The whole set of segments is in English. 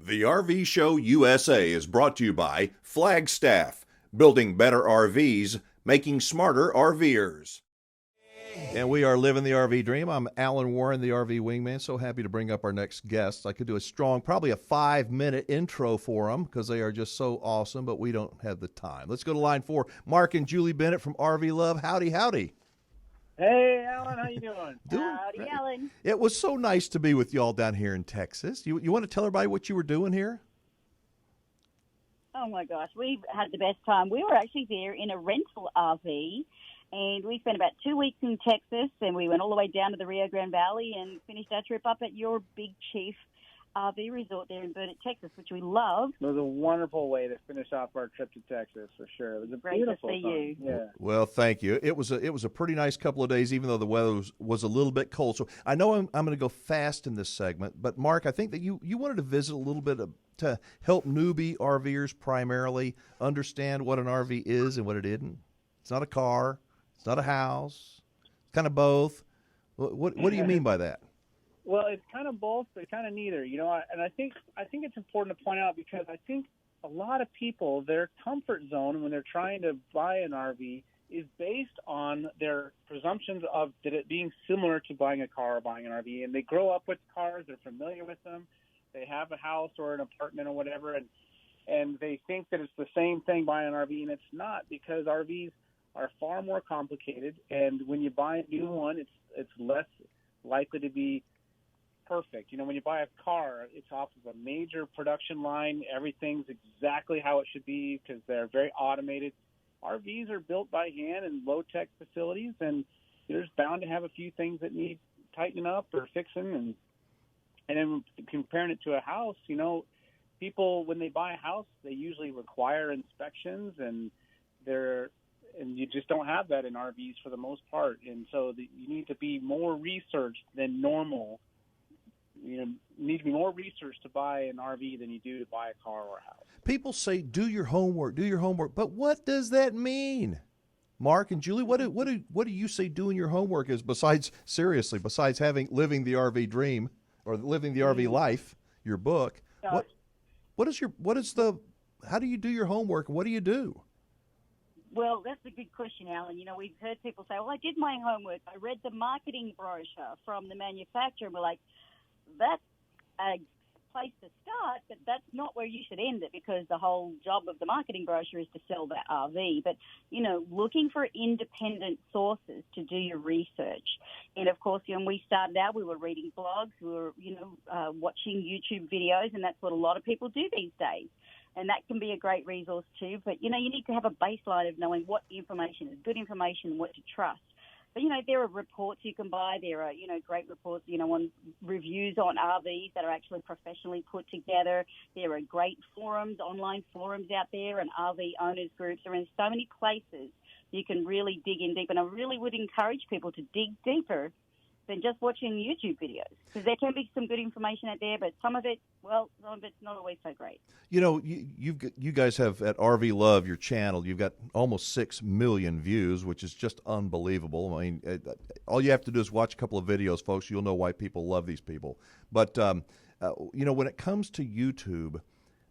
The RV Show USA is brought to you by Flagstaff, building better RVs, making smarter RVers. And we are living the RV dream. I'm Alan Warren, the RV Wingman. So happy to bring up our next guests. I could do a strong, probably a 5-minute intro for them because they are just so awesome, but we don't have the time. Let's go to line 4. Marc and Julie Bennett from RV Love. Howdy, howdy. Hey, Alan, how you doing? Howdy, great. Alan. It was so nice to be with y'all down here in Texas. You want to tell everybody what you were doing here? Oh, my gosh. We had the best time. We were actually there in a rental RV, and we spent about 2 weeks in Texas, and we went all the way down to the Rio Grande Valley and finished our trip up at your Big Chief RV resort there in Burnett, Texas, which we loved. It was a wonderful way to finish off our trip to Texas, for sure. It was a Great beautiful to see time. you. Yeah. Well, thank you. It was a pretty nice couple of days, even though the weather was a little bit cold. So I know I'm going to go fast in this segment, but Marc, I think that you wanted to visit a little bit to help newbie RVers primarily understand what an RV is and what it isn't. It's not a car. It's not a house. It's kind of both. What do you mean by that? Well, it's kind of both, but kind of neither. You know, and I think it's important to point out because I think a lot of people, their comfort zone when they're trying to buy an RV is based on their presumptions of it being similar to buying a car or buying an RV. And they grow up with cars, they're familiar with them, they have a house or an apartment or whatever, and they think that it's the same thing buying an RV, and it's not, because RVs are far more complicated. And when you buy a new one, it's less likely to be perfect. You know, when you buy a car, it's off of a major production line. Everything's exactly how it should be because they're very automated. RVs are built by hand in low-tech facilities, and there's bound to have a few things that need tightening up or fixing. And then comparing it to a house, you know, people, when they buy a house, they usually require inspections, and you just don't have that in RVs for the most part. And so you need to be more researched than normal. You need to be more research to buy an RV than you do to buy a car or a house. People say, do your homework, but what does that mean? Marc and Julie, what do you say doing your homework is, besides living the RV dream or living the RV life, your book? How do you do your homework, and what do you do? Well, that's a good question, Alan. You know, we've heard people say, well, I did my homework. I read the marketing brochure from the manufacturer, and we're like, that's a place to start, but that's not where you should end it, because the whole job of the marketing brochure is to sell that RV. But, you know, looking for independent sources to do your research. And, of course, when we started out, we were reading blogs, we were, watching YouTube videos, and that's what a lot of people do these days. And that can be a great resource too. But, you know, you need to have a baseline of knowing what information is good information and what to trust. But, you know, there are reports you can buy. There are, great reports, on reviews on RVs that are actually professionally put together. There are great forums, online forums out there, and RV owners groups. There are in so many places you can really dig in deep. And I really would encourage people to dig deeper than just watching YouTube videos, because there can be some good information out there, but some of it's not always so great. You know, you guys have at RV Love, your channel, you've got almost 6 million views, which is just unbelievable. I mean, all you have to do is watch a couple of videos, folks. You'll know why people love these people. But, when it comes to YouTube,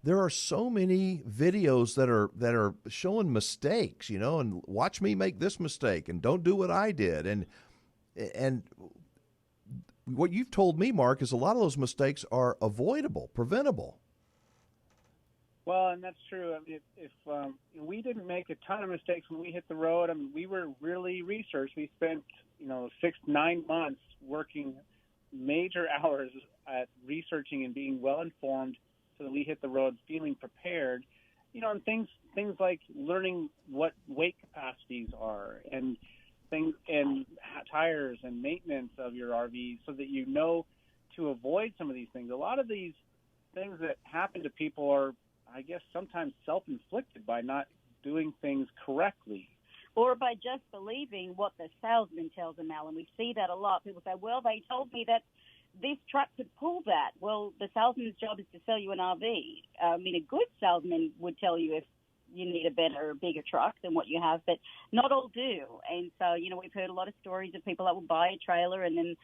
there are so many videos that are showing mistakes, and watch me make this mistake and don't do what I did. And what you've told me, Marc, is a lot of those mistakes are avoidable, preventable. Well, and that's true. I mean, if we didn't make a ton of mistakes when we hit the road, I mean, we were really researched. We spent, 6-9 months working major hours at researching and being well informed so that we hit the road feeling prepared. And things like learning what weight capacities are and things and tires and maintenance of your RV, so that you know to avoid some of these things. A lot of these things that happen to people are, I guess, sometimes self-inflicted by not doing things correctly. Or by just believing what the salesman tells them, Alan. We see that a lot. People say, well, they told me that this truck could pull that. Well, the salesman's job is to sell you an RV. I mean, a good salesman would tell you if you need a better, bigger truck than what you have, but not all do. And so, we've heard a lot of stories of people that will buy a trailer and then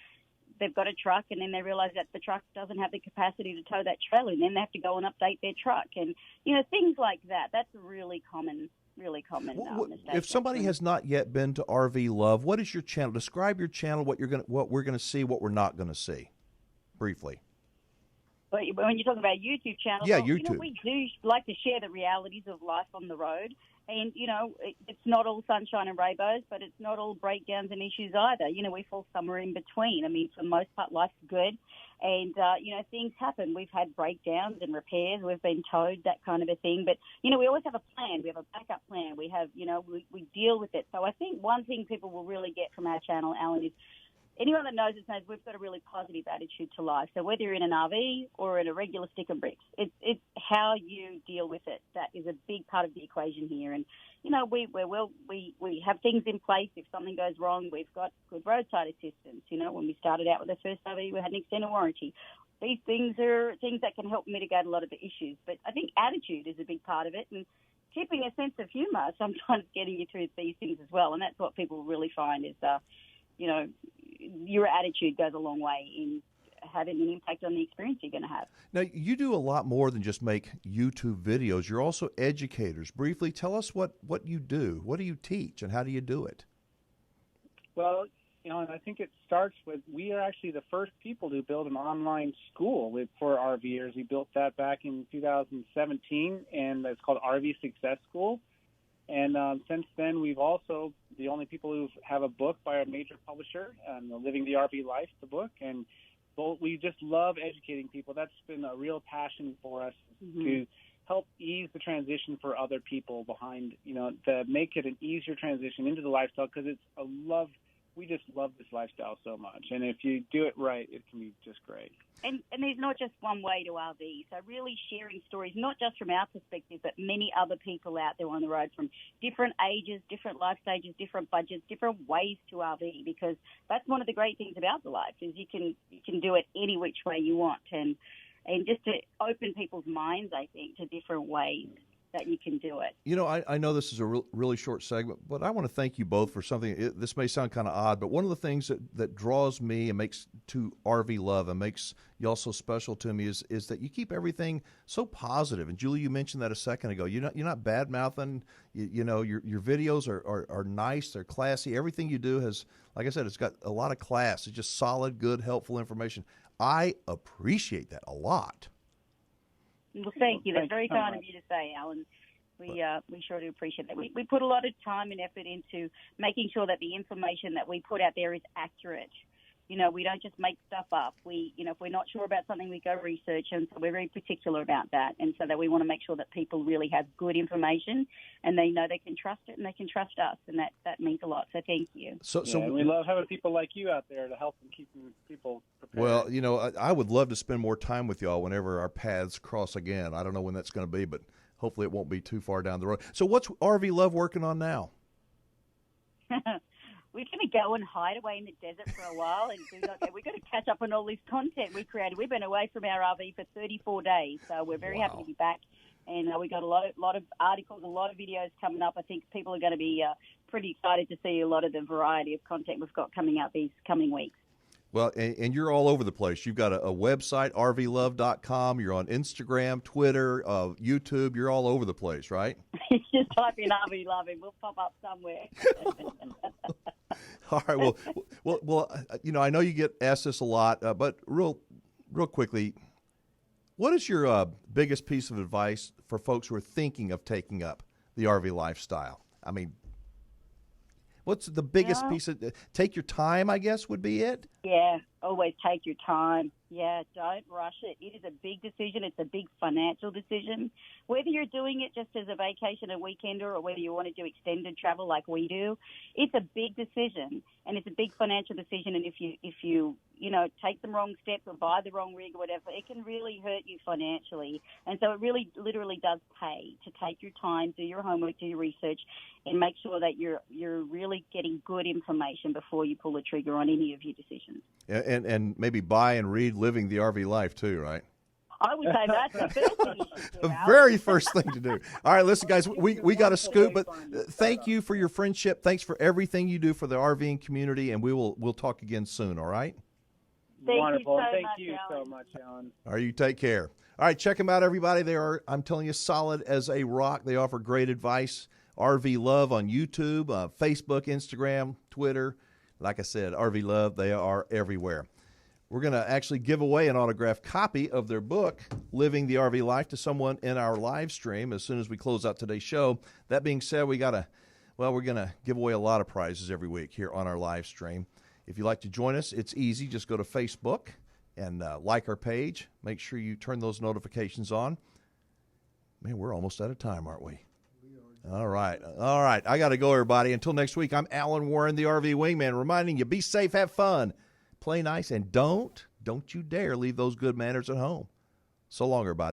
they've got a truck and then they realize that the truck doesn't have the capacity to tow that trailer, and then they have to go and update their truck, and things like that. That's really common. Mistake. If somebody has not yet been to RV Love, what is your channel? Describe your channel. What we're gonna see, what we're not gonna see, briefly. But when you're talking about YouTube channels, yeah, YouTube. We do like to share the realities of life on the road. And, it's not all sunshine and rainbows, but it's not all breakdowns and issues either. We fall somewhere in between. I mean, for the most part, life's good. And, things happen. We've had breakdowns and repairs. We've been towed, that kind of a thing. But, we always have a plan. We have a backup plan. We have, we deal with it. So I think one thing people will really get from our channel, Alan, is anyone that knows us knows we've got a really positive attitude to life. So whether you're in an RV or in a regular stick and bricks, it's how you deal with it. That is a big part of the equation here. And, we have things in place. If something goes wrong, we've got good roadside assistance. When we started out with the first RV, we had an extended warranty. These things are things that can help mitigate a lot of the issues. But I think attitude is a big part of it. And keeping a sense of humor sometimes getting you through these things as well. And that's what people really find is, your attitude goes a long way in having an impact on the experience you're going to have. Now, you do a lot more than just make YouTube videos. You're also educators. Briefly, tell us what you do. What do you teach, and how do you do it? Well, and I think it starts with we are actually the first people to build an online school for RVers. We built that back in 2017, and it's called RV Success School. And since then, we've also the only people who have a book by a major publisher, Living the RV Life, the book. And we just love educating people. That's been a real passion for us to help ease the transition for other people behind, to make it an easier transition into the lifestyle, because we just love this lifestyle so much. And if you do it right, it can be just great. And there's not just one way to RV. So really sharing stories, not just from our perspective, but many other people out there on the road from different ages, different life stages, different budgets, different ways to RV, because that's one of the great things about the life is you can do it any which way you want. And just to open people's minds, I think, to different ways that you can do it. I know this is a really short segment, but I want to thank you both for something. This may sound kind of odd, but one of the things that draws me and makes to RV Love and makes y'all so special to me is that you keep everything so positive. And Julie, you mentioned that a second ago. You're not bad mouthing. Your videos are nice. They're classy. Everything you do has, like I said, it's got a lot of class. It's just solid, good, helpful information. I appreciate that a lot. Well, thank you. That's very kind of you to say, Alan. We sure do appreciate that. We put a lot of time and effort into making sure that the information that we put out there is accurate. We don't just make stuff up. If we're not sure about something, we go research, and so we're very particular about that. And so that we want to make sure that people really have good information, and they know they can trust it, and they can trust us, and that means a lot. So thank you. So we love having people like you out there to help and keep people prepared. Well, I would love to spend more time with y'all whenever our paths cross again. I don't know when that's going to be, but hopefully it won't be too far down the road. So what's RV Love working on now? We're going to go and hide away in the desert for a while, and we've got to catch up on all this content we created. We've been away from our RV for 34 days, so we're very happy to be back. And we got a lot of articles, a lot of videos coming up. I think people are going to be pretty excited to see a lot of the variety of content we've got coming out these coming weeks. Well, and you're all over the place. You've got a website, rvlove.com. You're on Instagram, Twitter, YouTube. You're all over the place, right? Just type in RV Love and we'll pop up somewhere. All right. Well, I know you get asked this a lot, but real quickly, what is your biggest piece of advice for folks who are thinking of taking up the RV lifestyle? I mean, what's the biggest piece of take your time, I guess, would be it? Yeah, always take your time. Yeah, don't rush it. It is a big decision. It's a big financial decision. Whether you're doing it just as a vacation, a weekender, or whether you want to do extended travel like we do, it's a big decision, and it's a big financial decision. And if you take the wrong steps or buy the wrong rig or whatever, it can really hurt you financially. And so it really literally does pay to take your time, do your homework, do your research, and make sure that you're really getting good information before you pull the trigger on any of your decisions. And maybe buy and read Living the RV Life too, right? I would say that's the first thing you should do. The very first thing to do. All right, listen, guys, we got to scoop, but thank you for your friendship. Thanks for everything you do for the RVing community, and we'll talk again soon, all right? Wonderful. You so Thank much, you so Alan. much, Alan. All right, you take care. All right, check them out, everybody. They are, I'm telling you, solid as a rock. They offer great advice. RV Love on YouTube, Facebook, Instagram, Twitter. Like I said, RV Love, they are everywhere. We're going to actually give away an autographed copy of their book, Living the RV Life, to someone in our live stream as soon as we close out today's show. That being said, we're going to give away a lot of prizes every week here on our live stream. If you'd like to join us, it's easy. Just go to Facebook and like our page. Make sure you turn those notifications on. Man, we're almost out of time, aren't we? All right. I got to go, everybody. Until next week, I'm Alan Warren, the RV Wingman, reminding you, be safe, have fun, play nice, and don't you dare leave those good manners at home. So long, everybody.